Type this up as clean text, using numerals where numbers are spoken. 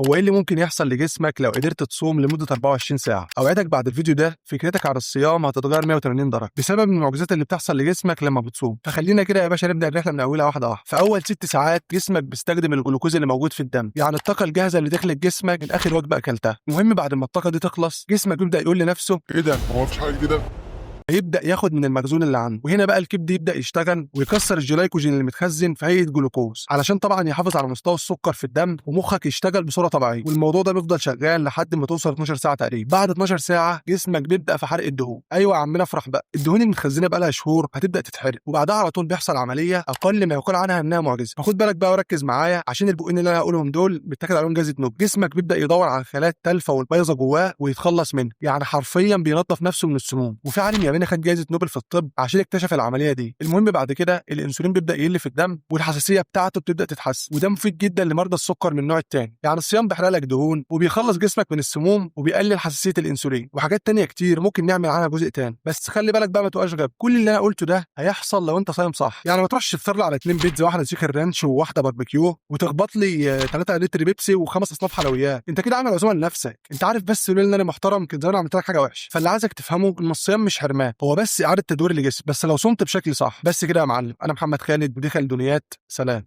هو ايه اللي ممكن يحصل لجسمك لو قدرت تصوم لمده 24 ساعه؟ اوعدك بعد الفيديو ده فكرتك عن الصيام هتتغير 180 درجه بسبب المعجزات اللي بتحصل لجسمك لما بتصوم. فخلينا كده يا باشا نبدا الرحله من اولها واحده واحده. في اول 6 ساعات جسمك بيستخدم الجلوكوز اللي موجود في الدم، يعني الطاقه الجاهزه اللي دخلت جسمك من اخر وجبه اكلتها. المهم بعد ما الطاقه دي تخلص جسمك بيبدا يقول لنفسه ايه ده؟ هو مفيش حاجه جديده؟ هيبدا ياخد من المخزون اللي عنده، وهنا بقى الكبد يبدا يشتغل ويكسر الجلايكوجين اللي متخزن في هيئه جلوكوز علشان طبعا يحافظ على مستوى السكر في الدم ومخك يشتغل بصوره طبيعيه. والموضوع ده بيفضل شغال لحد ما توصل 12 ساعه تقريبا. بعد 12 ساعه جسمك بيبدا في حرق الدهون. ايوه يا عمنا افرح بقى، الدهون المتخزنه بقى لها شهور هتبدا تتحرق، وبعدها على طول بيحصل عمليه اقل ما يقال عنها انها معجزه. فخد بالك بقى وركز معايا عشان البقين اللي انا هقولهم دول بيتاخد عليهم جائزه نوبل. جسمك بيبدا يدور على الخلايا التالفه والبايظه جواه ويتخلص منها، يعني حرفيا بينظف نفسه من السموم. وفي عالم ياباني خد جائزه نوبل في الطب عشان اكتشف العمليه دي. المهم بعد كده الانسولين بيبدا يقل في الدم والحساسيه بتاعته بتبدا تتحسن، وده مفيد جدا لمرضى السكر من النوع الثاني. يعني الصيام بيحرق لك دهون وبيخلص جسمك من السموم وبيقلل حساسيه الانسولين، وحاجات تانية كتير ممكن نعمل عنها جزء تاني. بس خلي بالك بقى ما تبقاش غبي، كل اللي انا قلته ده هيحصل لو انت صايم صح. يعني ما تروحش تفطر لي على 2 بيتزا، واحده تشيكن رانش وواحده باربيكيو، وتخبط لي 3 لتر بيبسي وخمس اصناف حلويات. انت كده عامل عزومه لنفسك. انت عارف بس لولا ان انا محترم كنت زمان عملت لك حاجه وحشه. فاللي عايزك تفهمه ان الصيام مش حرمان، هو بس اعاده تدوير لجسم، بس لو صمت بشكل صح. بس كده يا معلم، انا محمد خالد ودي خالدونيات، سلام.